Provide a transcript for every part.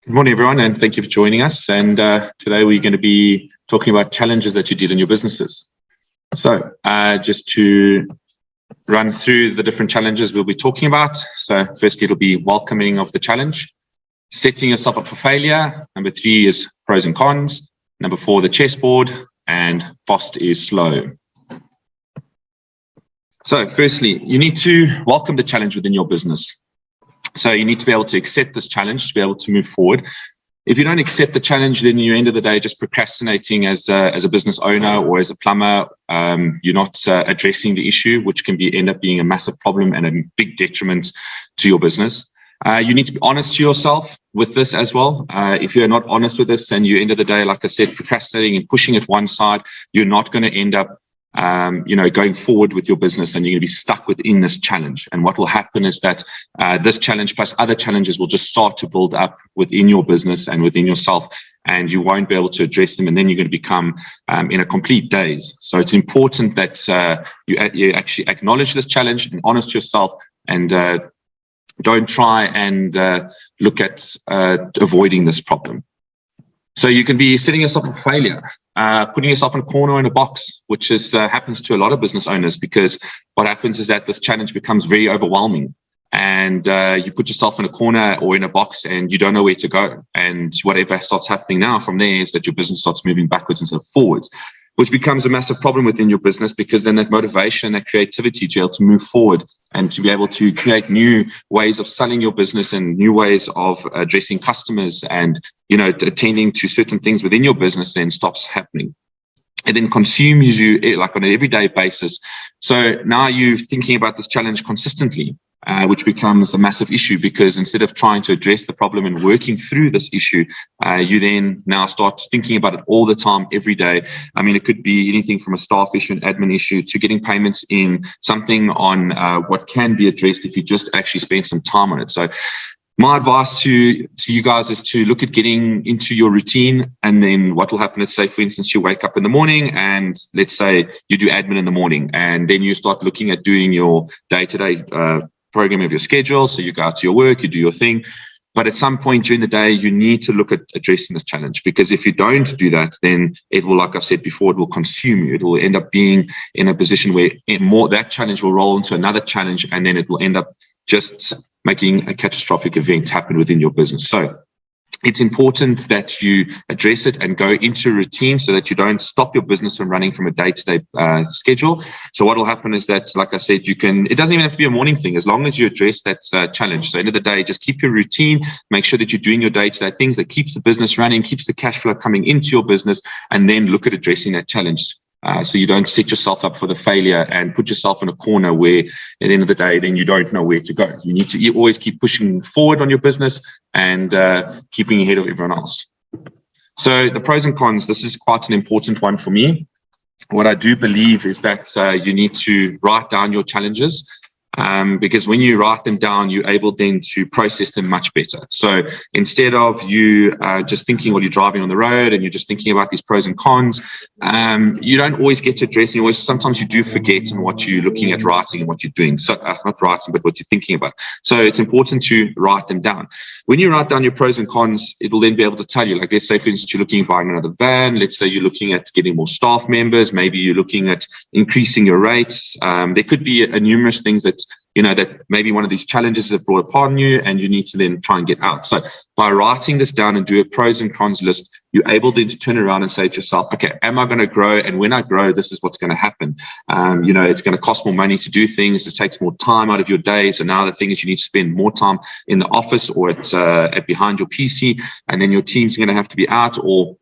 Good morning, everyone, and thank you for joining us. And today we're going to be talking about challenges that you did in your businesses. So just to run through the different challenges we'll be talking about. So firstly, it'll be welcoming of the challenge, setting yourself up for failure. Number 3 is pros and cons. Number 4, the chessboard, and fast is slow. So firstly, you need to welcome the challenge within your business. So you need to be able to accept this challenge to be able to move forward. If you don't accept the challenge, then you're, end of the day, just procrastinating as a business owner or as a plumber. You're not addressing the issue, which can end up being a massive problem and a big detriment to your business. You need to be honest to yourself with this as well. If you're not honest with this and you, end of the day, like I said, procrastinating and pushing it one side, you're not going to end up going forward with your business, and you're going to be stuck within this challenge. And what will happen is that this challenge plus other challenges will just start to build up within your business and within yourself, and you won't be able to address them. And then you're going to become in a complete daze. So it's important that you actually acknowledge this challenge and honest yourself, and don't try and look at avoiding this problem. So you can be setting yourself up for failure, putting yourself in a corner or in a box, which happens to a lot of business owners, because what happens is that this challenge becomes very overwhelming, and you put yourself in a corner or in a box and you don't know where to go. And whatever starts happening now from there is that your business starts moving backwards instead of forwards, which becomes a massive problem within your business, because then that motivation, that creativity to be able to move forward and to be able to create new ways of selling your business and new ways of addressing customers and, attending to certain things within your business then stops happening. It then consumes you like on an everyday basis. So now you're thinking about this challenge consistently, which becomes a massive issue, because instead of trying to address the problem and working through this issue, you then now start thinking about it all the time, every day. I mean, it could be anything from a staff issue, an admin issue, to getting payments in, something on what can be addressed if you just actually spend some time on it. So my advice to you guys is to look at getting into your routine. And then what will happen, let's say, for instance, you wake up in the morning and let's say you do admin in the morning, and then you start looking at doing your day-to-day programming of your schedule. So you go out to your work, you do your thing. But at some point during the day, you need to look at addressing this challenge, because if you don't do that, then it will, like I've said before, it will consume you. It will end up being in a position where that challenge will roll into another challenge, and then it will end up just making a catastrophic event happen within your business. So it's important that you address it and go into a routine so that you don't stop your business from running from a day-to-day schedule. So what will happen is that, like I said, it doesn't even have to be a morning thing, as long as you address that challenge. So at the end of the day, just keep your routine, make sure that you're doing your day-to-day things that keeps the business running, keeps the cash flow coming into your business, and then look at addressing that challenge. So you don't set yourself up for the failure and put yourself in a corner where at the end of the day, then you don't know where to go. You always keep pushing forward on your business and keeping ahead of everyone else. So the pros and cons, this is quite an important one for me. What I do believe is that you need to write down your challenges, because when you write them down, you're able then to process them much better. So instead of you just thinking while you're driving on the road and you're just thinking about these pros and cons, you don't always get to address. Sometimes you do forget in what you're looking at writing and what you're doing. So not writing, but what you're thinking about. So it's important to write them down. When you write down your pros and cons, it will then be able to tell you, like, let's say, for instance, you're looking at buying another van. Let's say you're looking at getting more staff members. Maybe you're looking at increasing your rates. There could be numerous things that maybe one of these challenges have brought upon you, and you need to then try and get out. So by writing this down and do a pros and cons list, you're able then to turn around and say to yourself, okay, am I going to grow? And when I grow, this is what's going to happen. It's going to cost more money to do things. It takes more time out of your day. So now the thing is, you need to spend more time in the office or at behind your PC, and then your team's going to have to be out. Or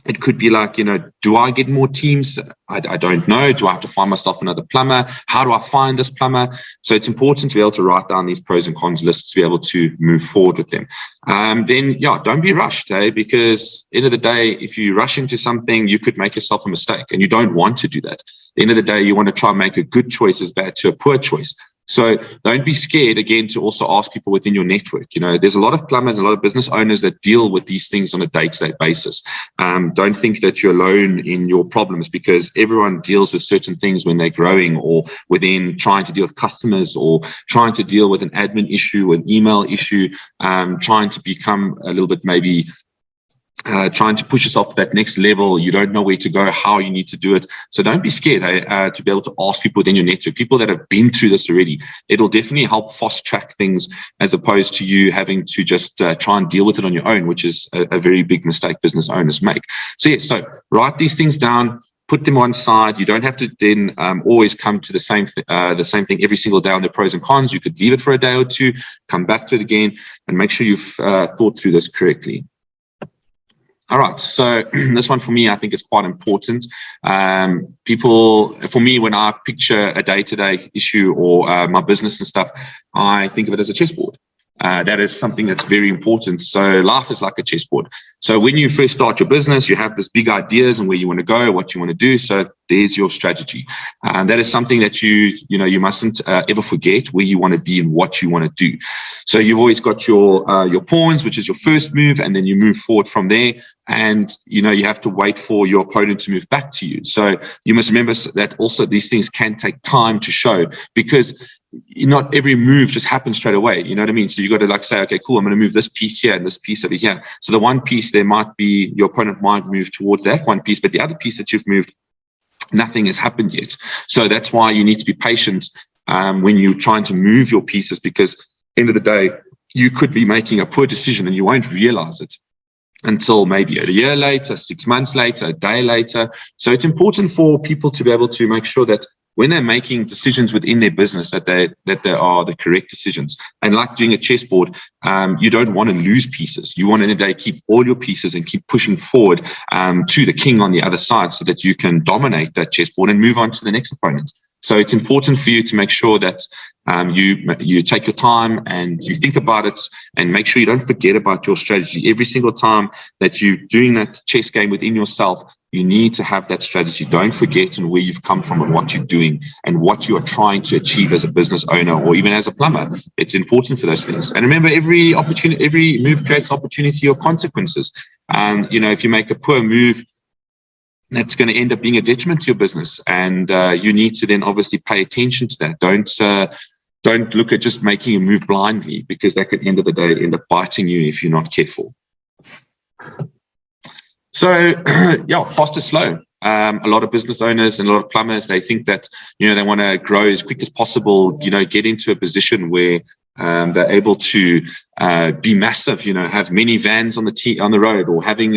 it could be like, do I get more teams? I don't know. Do I have to find myself another plumber? How do I find this plumber? So it's important to be able to write down these pros and cons lists to be able to move forward with them. Don't be rushed, because at the end of the day, if you rush into something, you could make yourself a mistake, and you don't want to do that. At the end of the day, you want to try and make a good choice as bad to a poor choice. So don't be scared, again, to also ask people within your network. There's a lot of plumbers, a lot of business owners that deal with these things on a day-to-day basis. Don't think that you're alone in your problems, because everyone deals with certain things when they're growing, or within trying to deal with customers, or trying to deal with an admin issue, an email issue, trying to become a little bit maybe trying to push yourself to that next level. You don't know where to go, how you need to do it. So don't be scared to be able to ask people within your network, people that have been through this already. It'll definitely help fast track things, as opposed to you having to just try and deal with it on your own, which is a very big mistake business owners make. So so write these things down, put them on side. You don't have to then always come to the same thing every single day on the pros and cons. You could leave it for a day or two, come back to it again, and make sure you've thought through this correctly. All right, so this one for me, I think, is quite important. For me, when I picture a day-to-day issue or my business and stuff, I think of it as a chessboard. That is something that's very important. So life is like a chessboard. So when you first start your business, you have this big ideas and where you want to go, what you want to do. So there's your strategy. That is something that you mustn't ever forget, where you want to be and what you want to do. So you've always got your pawns, which is your first move, and then you move forward from there. And you have to wait for your opponent to move back to you. So you must remember that also these things can take time to show, because not every move just happens straight away. You know what I mean? So you got to say, okay, cool, I'm going to move this piece here and this piece over here. So the one piece, your opponent might move towards that one piece, but the other piece that you've moved, nothing has happened yet. So that's why you need to be patient when you're trying to move your pieces, because end of the day, you could be making a poor decision and you won't realize it until maybe a year later, 6 months later, a day later. So it's important for people to be able to make sure that when they're making decisions within their business, that they are the correct decisions. And like doing a chessboard, you don't want to lose pieces. You want to keep all your pieces and keep pushing forward to the king on the other side, so that you can dominate that chessboard and move on to the next opponent. So it's important for you to make sure that you take your time and you think about it, and make sure you don't forget about your strategy. Every single time that you're doing that chess game within yourself, you need to have that strategy. Don't forget and where you've come from and what you're doing and what you are trying to achieve as a business owner or even as a plumber. It's important for those things. And remember, every move creates opportunity or consequences. If you make a poor move, that's going to end up being a detriment to your business, and you need to then obviously pay attention to that. Don't look at just making a move blindly, because that could, end of the day, end up biting you if you're not careful. So fast is slow. A lot of business owners and a lot of plumbers, they think that they want to grow as quick as possible, get into a position where they're able to be massive, have many vans on the road, or having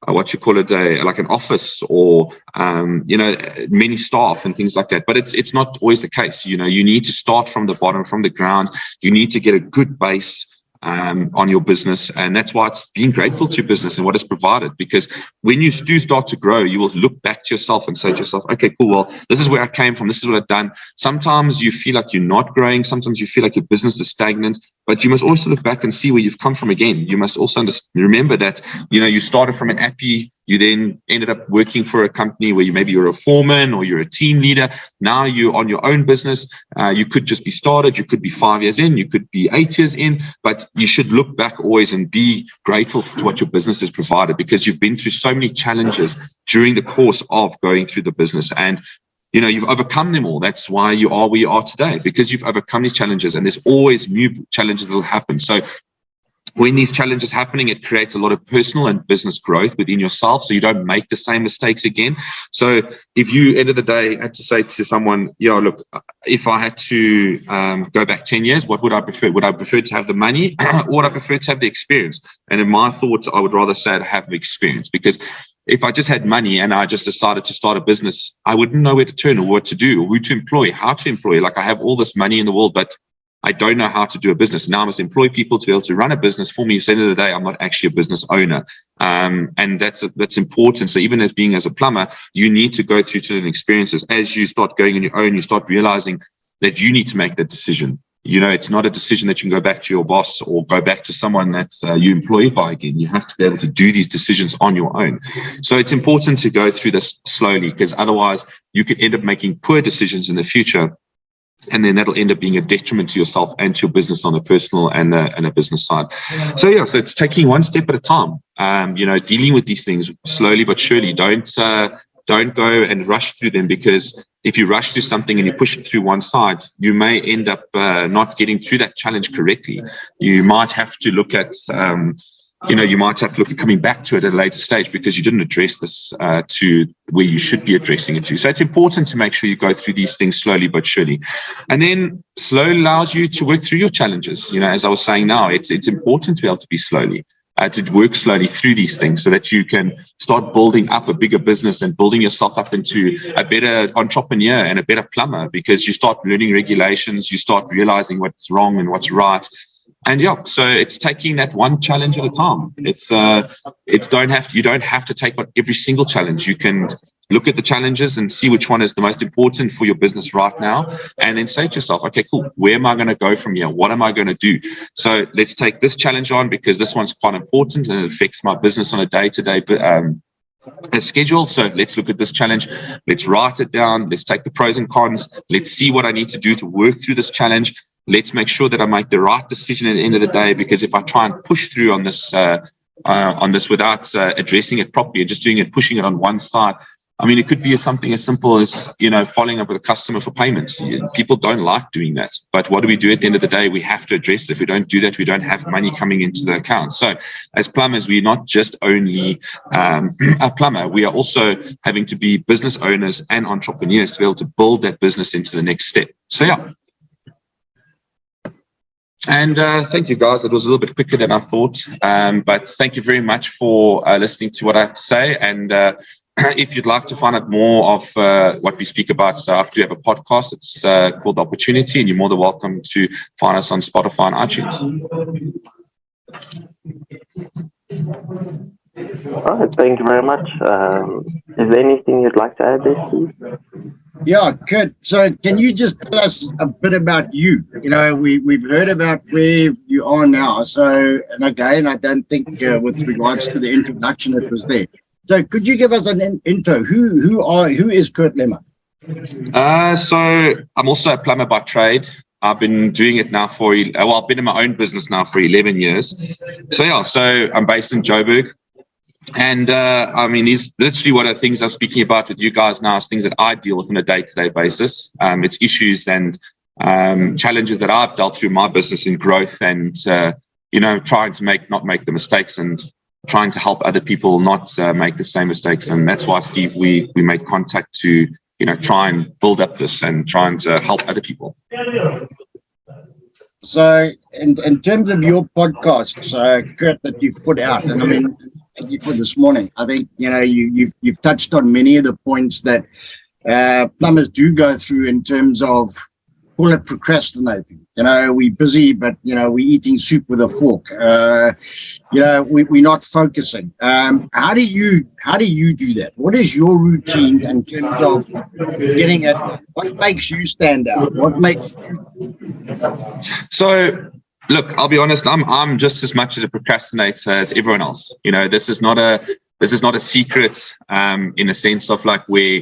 like an office, or many staff and things like that. But it's not always the case. You need to start from the bottom, from the ground. You need to get a good base on your business, and that's why it's being grateful to business and what it's provided. Because when you do start to grow, you will look back to yourself and say to yourself, okay, cool, well, this is where I came from, this is what I've done. Sometimes you feel like you're not growing, sometimes you feel like your business is stagnant, but you must also look back and see where you've come from again. You must also remember that you started from an appy. You then ended up working for a company where maybe you're a foreman or you're a team leader. Now you're on your own business. You could just be started. You could be 5 years in. You could be 8 years in. But you should look back always and be grateful to what your business has provided, because you've been through so many challenges during the course of going through the business. And you've overcome them all. That's why you are where you are today, because you've overcome these challenges, and there's always new challenges that will happen. So when these challenges happening, it creates a lot of personal and business growth within yourself, so you don't make the same mistakes again. So if you, end of the day, had to say to someone, look, if I had to go back 10 years, what would I prefer? Would I prefer to have the money or would I prefer to have the experience? And in my thoughts, I would rather say I'd have the experience, because if I just had money and I just decided to start a business, I wouldn't know where to turn or what to do or who to employ, how to employ. Like, I have all this money in the world, but I don't know how to do a business. Now I must employ people to be able to run a business for me. At the end of the day, I'm not actually a business owner. And that's important. So even as a plumber, you need to go through certain experiences. As you start going on your own, you start realizing that you need to make that decision. It's not a decision that you can go back to your boss or go back to someone that's you employed by again. You have to be able to do these decisions on your own. So it's important to go through this slowly, because otherwise you could end up making poor decisions in the future. And then that'll end up being a detriment to yourself and to your business on a personal and a business side. So yeah, so it's taking one step at a time. Dealing with these things slowly but surely. Don't go and rush through them, because if you rush through something and you push it through one side, you may end up not getting through that challenge correctly. You might have to look at coming back to it at a later stage because you didn't address this to where you should be addressing it to. So it's important to make sure you go through these things slowly but surely. And then slow allows you to work through your challenges. As I was saying now, it's important to be able to be to work slowly through these things so that you can start building up a bigger business and building yourself up into a better entrepreneur and a better plumber, because you start learning regulations, you start realizing what's wrong and what's right. And yeah, so it's taking that one challenge at a time. You don't have to take on every single challenge. You can look at the challenges and see which one is the most important for your business right now, and then say to yourself, okay, cool, where am I going to go from here? What am I going to do? So let's take this challenge on because this one's quite important and it affects my business on a day-to-day schedule. So let's look at this challenge. Let's write it down. Let's take the pros and cons. Let's see what I need to do to work through this challenge. Let's make sure that I make the right decision at the end of the day, because if I try and push through on this without addressing it properly and just pushing it on one side, I mean, it could be something as simple as, following up with a customer for payments. People don't like doing that. But what do we do at the end of the day? We have to address it. If we don't do that, we don't have money coming into the account. So as plumbers, we're not just only a plumber. We are also having to be business owners and entrepreneurs to be able to build that business into the next step. So yeah. And thank you, guys. That was a little bit quicker than I thought. But thank you very much for listening to what I have to say. And if you'd like to find out more of what we speak about after we have a podcast, it's called The Opportunity, and you're more than welcome to find us on Spotify and iTunes. All right, thank you very much. Is there anything you'd like to add there, Steve? Yeah, good. So can you just tell us a bit about you? We've heard about where you are now. So, and again, I don't think with regards to the introduction, it was there. So could you give us an intro? Who is Kurt Lemmer? So I'm also a plumber by trade. I've been doing it now I've been in my own business now for 11 years. So yeah, so I'm based in Joburg. And I mean, these literally what are things I'm speaking about with you guys now is things that I deal with on a day-to-day basis. It's issues and challenges that I've dealt through my business in growth, and trying to not make the mistakes, and trying to help other people not make the same mistakes. And that's why, Steve, we made contact to try and build up this and trying to help other people. So in terms of your podcast, Kurt, that you've put out, and I mean, for this morning, I think you've touched on many of the points that plumbers do go through in terms of, call it procrastinating. We're busy, but we're eating soup with a fork. We're not focusing. How do you do that? What is your routine in terms of getting it? What makes you stand out? What makes you? So, look, I'll be honest. I'm just as much as a procrastinator as everyone else. This is not a secret. In a sense of like where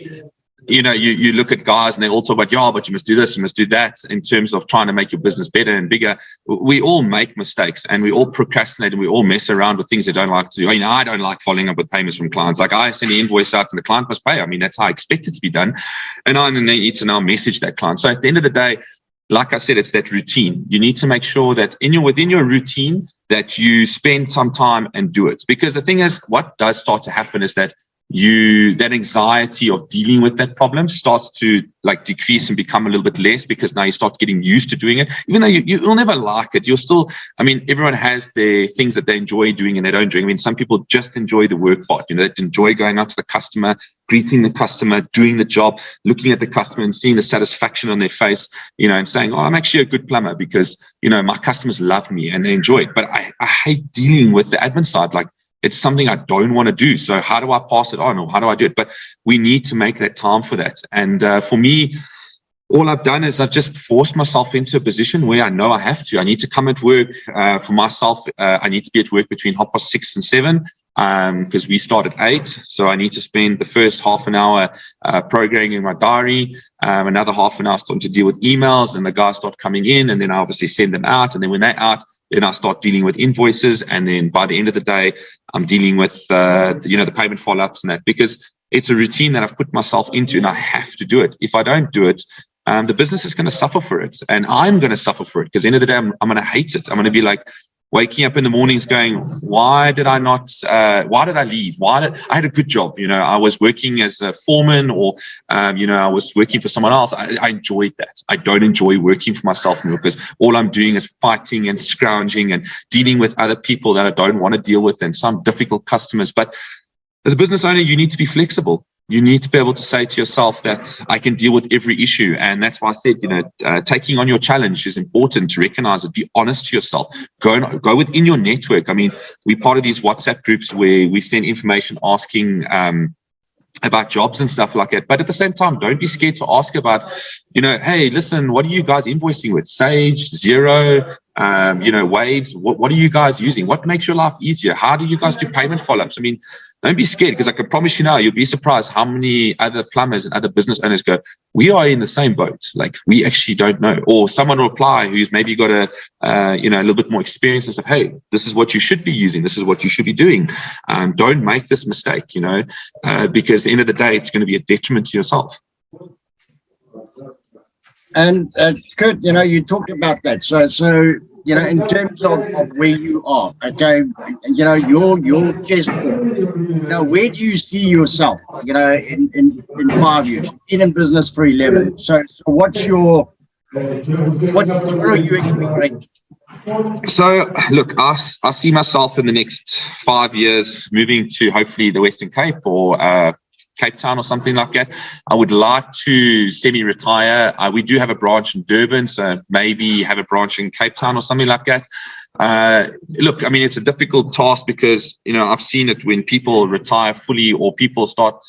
you look at guys and they all talk about, yeah, but you must do this, you must do that, in terms of trying to make your business better and bigger. We all make mistakes and we all procrastinate and we all mess around with things they don't like to do. I don't like following up with payments from clients. Like, I send the invoice out and the client must pay. I mean, that's how I expect it to be done. And I need to now message that client. So at the end of the day, like I said, it's that routine. You need to make sure that within your routine that you spend some time and do it. Because the thing is, what does start to happen is that that anxiety of dealing with that problem starts to like decrease and become a little bit less, because now you start getting used to doing it. Even though you'll never like it, you'll still, I mean, everyone has their things that they enjoy doing and they don't enjoy. I mean, some people just enjoy the work part, they enjoy going up to the customer, greeting the customer, doing the job, looking at the customer and seeing the satisfaction on their face, and saying, oh, I'm actually a good plumber because, my customers love me and they enjoy it. But I hate dealing with the admin side. Like, it's something I don't want to do. So how do I pass it on, or how do I do it? But we need to make that time for that. And for me, all I've done is I've just forced myself into a position where I know I have to. I need to come at work for myself. I need to be at work between 6:30 and 7. because we start at 8. So I need to spend the first half an hour programming in my diary, another half an hour starting to deal with emails, and the guys start coming in, and then I obviously send them out. And then when they're out, then I start dealing with invoices. And then by the end of the day, I'm dealing with, the payment follow-ups and that, because it's a routine that I've put myself into and I have to do it. If I don't do it, the business is going to suffer for it, and I'm going to suffer for it, because at the end of the day, I'm going to hate it. I'm going to be like waking up in the mornings going, why did I leave? I had a good job. I was working as a foreman, or, I was working for someone else. I enjoyed that. I don't enjoy working for myself now, because all I'm doing is fighting and scrounging and dealing with other people that I don't want to deal with, and some difficult customers. But as a business owner, you need to be flexible. You need to be able to say to yourself that I can deal with every issue. And that's why I said, taking on your challenge is important to recognize it. Be honest to yourself. Go within your network. I mean, we're part of these WhatsApp groups where we send information asking about jobs and stuff like that. But at the same time, don't be scared to ask about, hey, listen, what are you guys invoicing with? Sage, Xero, Waves? What are you guys using? What makes your life easier? How do you guys do payment follow-ups? I mean, don't be scared, because I can promise you now, you'll be surprised how many other plumbers and other business owners go, we are in the same boat. Like, we actually don't know. Or someone will reply who's maybe got a little bit more experience and say, hey, this is what you should be using. This is what you should be doing. Don't make this mistake, because at the end of the day, it's going to be a detriment to yourself. And Kurt, you talked about that. So in terms of where you are, okay, your chessboard, where do you see yourself, in 5 years? You've been in business for 11. So what are you expecting? So, look, I see myself in the next 5 years moving to hopefully the Western Cape, or Cape Town, or something like that. I would like to semi-retire. We do have a branch in Durban, so maybe have a branch in Cape Town or something like that. Look, I mean, it's a difficult task, because I've seen it when people retire fully, or people start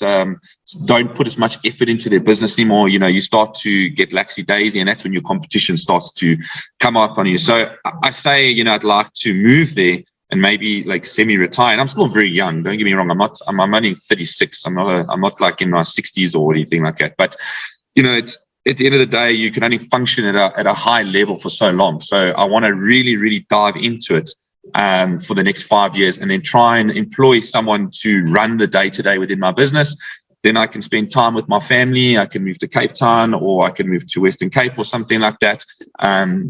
don't put as much effort into their business anymore. You start to get laxy-daisy, and that's when your competition starts to come up on you. So I say, I'd like to move there and maybe like semi-retire. And I'm still very young. Don't get me wrong. I'm only 36. I'm not like in my 60s or anything like that. But it's at the end of the day, you can only function at a high level for so long. So I want to really, really dive into it for the next 5 years, and then try and employ someone to run the day-to-day within my business. Then I can spend time with my family. I can move to Cape Town, or I can move to Western Cape or something like that.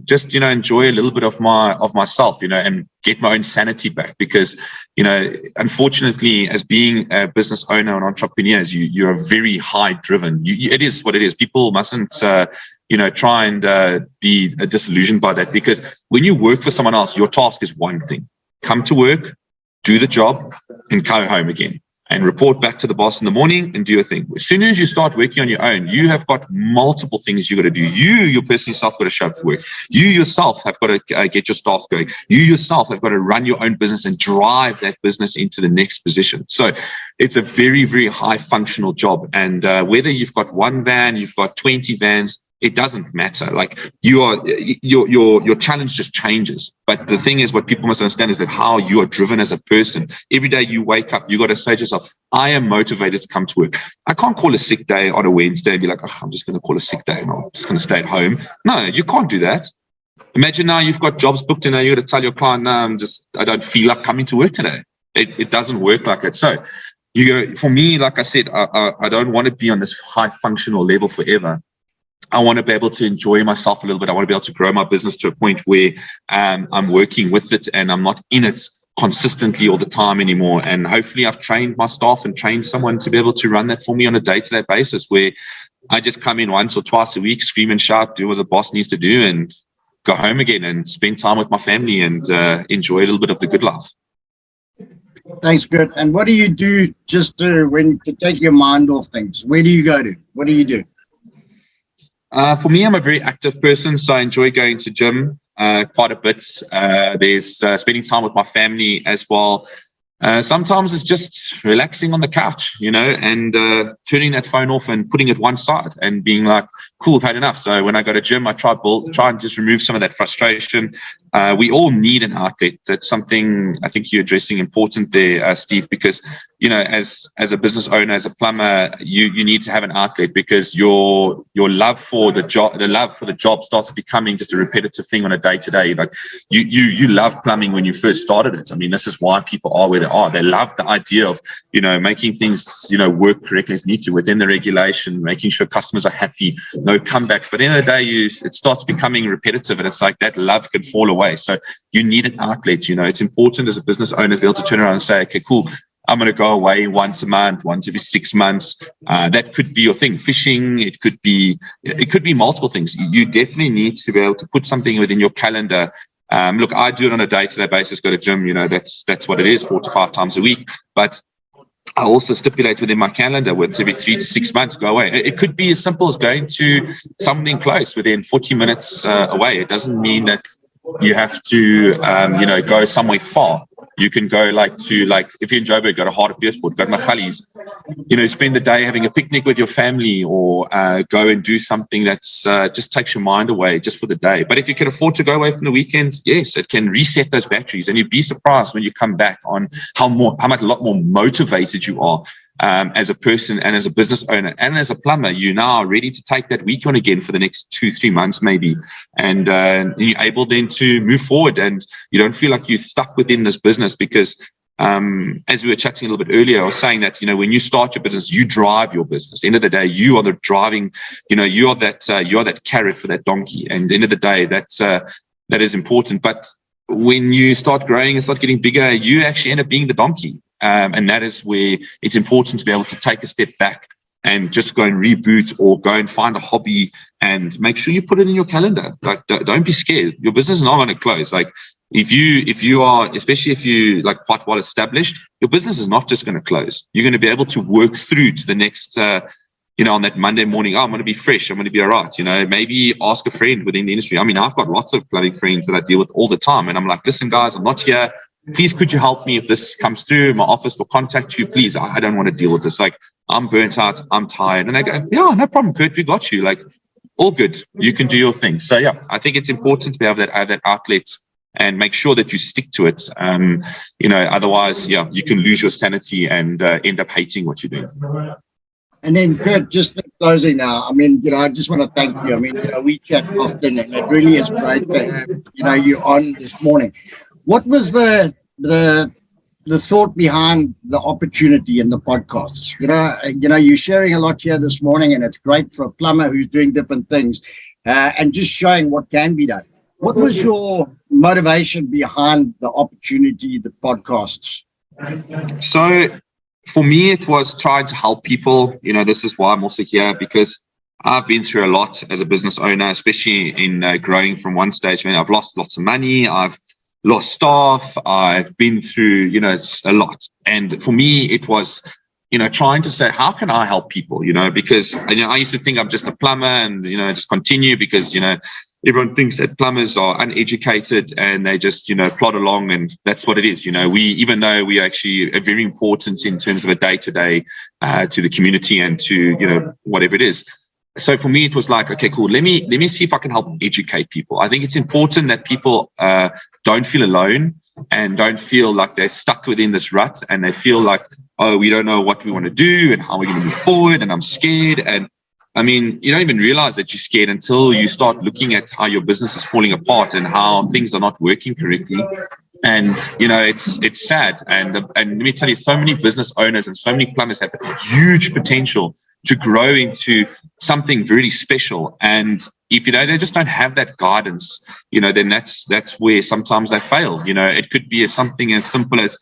Just, enjoy a little bit of myself, and get my own sanity back, because, unfortunately, as being a business owner and entrepreneur, you're very high driven. It is what it is. People mustn't, try and be disillusioned by that, because when you work for someone else, your task is one thing: come to work, do the job, and go home again, and report back to the boss in the morning and do your thing. As soon as you start working on your own, you have got multiple things you got to do. Your person yourself got to show up for work. You yourself have got to get your staff going. You yourself have got to run your own business and drive that business into the next position. So it's a very, very high functional job. And whether you've got one van, you've got 20 vans, it doesn't matter. Like, your challenge just changes. But the thing is, what people must understand is that how you are driven as a person. Every day you wake up, you got to say to yourself, I am motivated to come to work. I can't call a sick day on a Wednesday and be like, I'm just going to call a sick day and I'm just going to stay at home. No, you can't do that. Imagine now you've got jobs booked and now you got to tell your client, no, I don't feel like coming to work today. It doesn't work like that. So for me, like I said, I don't want to be on this high functional level forever. I want to be able to enjoy myself a little bit. I want to be able to grow my business to a point where I'm working with it and I'm not in it consistently all the time anymore. And hopefully I've trained my staff and trained someone to be able to run that for me on a day-to-day basis, where I just come in once or twice a week, scream and shout, do what the boss needs to do, and go home again and spend time with my family and enjoy a little bit of the good life. Thanks, Kurt. And what do you do just to take your mind off things? Where do you go to? What do you do? For me, I'm a very active person, so I enjoy going to gym quite a bit. There's spending time with my family as well. Sometimes it's just relaxing on the couch, and turning that phone off and putting it one side and being like, cool, I've had enough. So when I go to gym, I try and just remove some of that frustration. We all need an outlet. That's something I think you're addressing important there, Steve, because, as a business owner, as a plumber, you need to have an outlet, because your love for the job starts becoming just a repetitive thing on a day-to-day. Like you love plumbing when you first started it. I mean, this is why people are where they are. They love the idea of, making things, work correctly as need to within the regulation, making sure customers are happy, no comebacks. But at the end of the day, it starts becoming repetitive, and it's like that love can fall away. So you need an outlet. It's important as a business owner to be able to turn around and say, okay, cool, I'm going to go away once a month, once every 6 months. That could be your thing. Fishing. It could be multiple things. You definitely need to be able to put something within your calendar. Look, I do it on a day-to-day basis, go to gym, that's what it is, 4 to 5 times a week. But I also stipulate within my calendar once every 3 to 6 months, go away. It could be as simple as going to something close within 40 minutes away. It doesn't mean that you have to, go somewhere far. You can go if you're in Joburg, go to Chessboard, go to Machali's, spend the day having a picnic with your family, or go and do something that's just takes your mind away just for the day. But if you can afford to go away from the weekend, yes, it can reset those batteries, and you'd be surprised when you come back on how much a lot more motivated you are. As a person and as a business owner and as a plumber, you now are ready to take that week on again for the next 2-3 months maybe, and you're able then to move forward, and you don't feel like you're stuck within this business. Because as we were chatting a little bit earlier, I was saying that when you start your business, you drive your business. At the end of the day, you are the driving, you are that carrot for that donkey, and at the end of the day, that is important. But when you start growing and start getting bigger, you actually end up being the donkey. And that is where it's important to be able to take a step back and just go and reboot, or go and find a hobby and make sure you put it in your calendar. Like, don't be scared. Your business is not going to close. Like, if you are, especially if you like quite well established, your business is not just going to close. You're going to be able to work through to the next, on that Monday morning, I'm going to be fresh. I'm going to be all right. Maybe ask a friend within the industry. I mean, I've got lots of bloody friends that I deal with all the time, and I'm like, listen, guys, I'm not here. Please, could you help me if this comes through? My office will contact you. Please, I don't want to deal with this. Like, I'm burnt out. I'm tired. And they go, yeah, no problem, Kurt. We got you. Like, all good. You can do your thing. So, yeah, I think it's important to be able to have that outlet and make sure that you stick to it. Otherwise, yeah, you can lose your sanity and end up hating what you're doing. And then, Kurt, just in closing now, I mean, I just want to thank you. I mean, we chat often, and it really is great to have, you on this morning. What was the thought behind the opportunity in the podcasts? You're sharing a lot here this morning, and it's great for a plumber who's doing different things, and just showing what can be done. What was your motivation behind the opportunity, the podcasts? So for me, it was trying to help people. This is why I'm also here, because I've been through a lot as a business owner, especially in growing from one stage. I mean, I've lost lots of money. I've lost staff. I've been through, it's a lot. And for me, it was, trying to say, how can I help people? Because, I used to think I'm just a plumber and, just continue because, everyone thinks that plumbers are uneducated and they just, plod along, and that's what it is. Even though we actually are very important in terms of a day-to-day to the community and to, whatever it is. So for me, it was like, okay, cool. Let me see if I can help educate people. I think it's important that people don't feel alone and don't feel like they're stuck within this rut, and they feel like, oh, we don't know what we want to do and how we're going to move forward, and I'm scared. And I mean, you don't even realize that you're scared until you start looking at how your business is falling apart and how things are not working correctly. And, it's sad. And let me tell you, so many business owners and so many plumbers have huge potential to grow into something very special. And if they just don't have that guidance, then that's where sometimes they fail. It could be something as simple as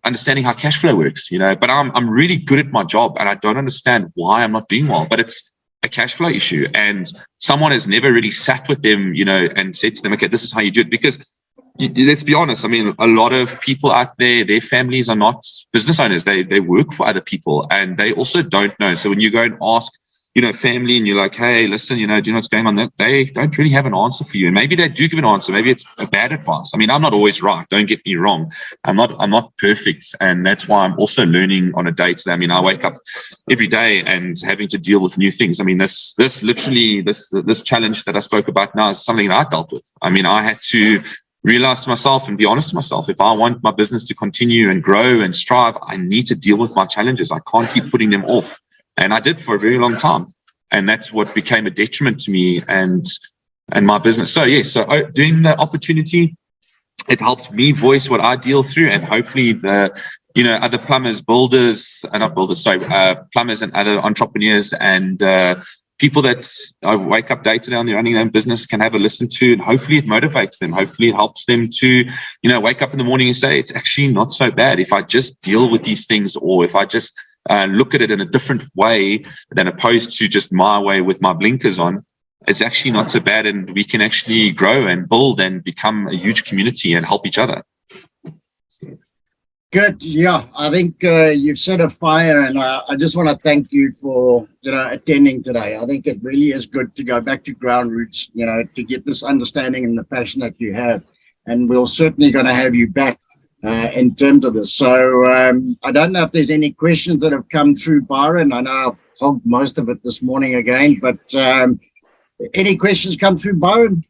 understanding how cash flow works. But I'm really good at my job, and I don't understand why I'm not doing well. But it's a cash flow issue, and someone has never really sat with them, and said to them, okay, this is how you do it. Because let's be honest, I mean, a lot of people out there, their families are not business owners. They work for other people, and they also don't know. So when you go and ask family, and you're like, hey, listen, do you know what's going on? That they don't really have an answer for you. And maybe they do give an answer. Maybe it's a bad advice. I mean, I'm not always right. Don't get me wrong. I'm not perfect. And that's why I'm also learning on a day-to-day. I mean, I wake up every day and having to deal with new things. I mean, this challenge that I spoke about now is something that I dealt with. I mean, I had to realize to myself and be honest to myself, if I want my business to continue and grow and strive, I need to deal with my challenges. I can't keep putting them off. And I did for a very long time. And that's what became a detriment to me and my business. So, doing the opportunity, it helps me voice what I deal through, and hopefully the, other plumbers, plumbers and other entrepreneurs and people that wake up day to day on their running their own business can have a listen to, and hopefully it motivates them. Hopefully it helps them to, wake up in the morning and say, it's actually not so bad if I just deal with these things, or if I just look at it in a different way than opposed to just my way with my blinkers on. It's actually not so bad, and we can actually grow and build and become a huge community and help each other. Good. Yeah, I think you've set a fire, and I just want to thank you for attending today. I think it really is good to go back to ground roots, to get this understanding and the passion that you have, and we're certainly going to have you back in terms of this. So I don't know if there's any questions that have come through, Byron. I know I've hogged most of it this morning again, but any questions come through, Byron?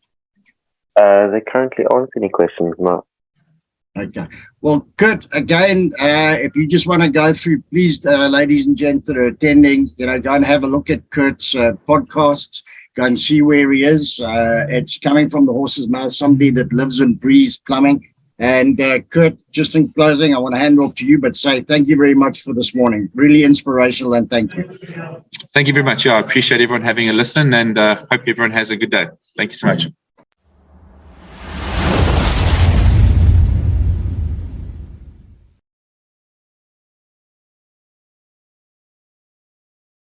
There currently aren't any questions, Mark. Okay. Well, Kurt, again, if you just want to go through, please, ladies and gents that are attending, go and have a look at Kurt's podcasts. Go and see where he is. It's coming from the horse's mouth, somebody that lives and breathes plumbing. And Kurt, just in closing, I want to hand off to you, but say thank you very much for this morning. Really inspirational, and thank you. Thank you very much. I appreciate everyone having a listen, and hope everyone has a good day. Thank you so much.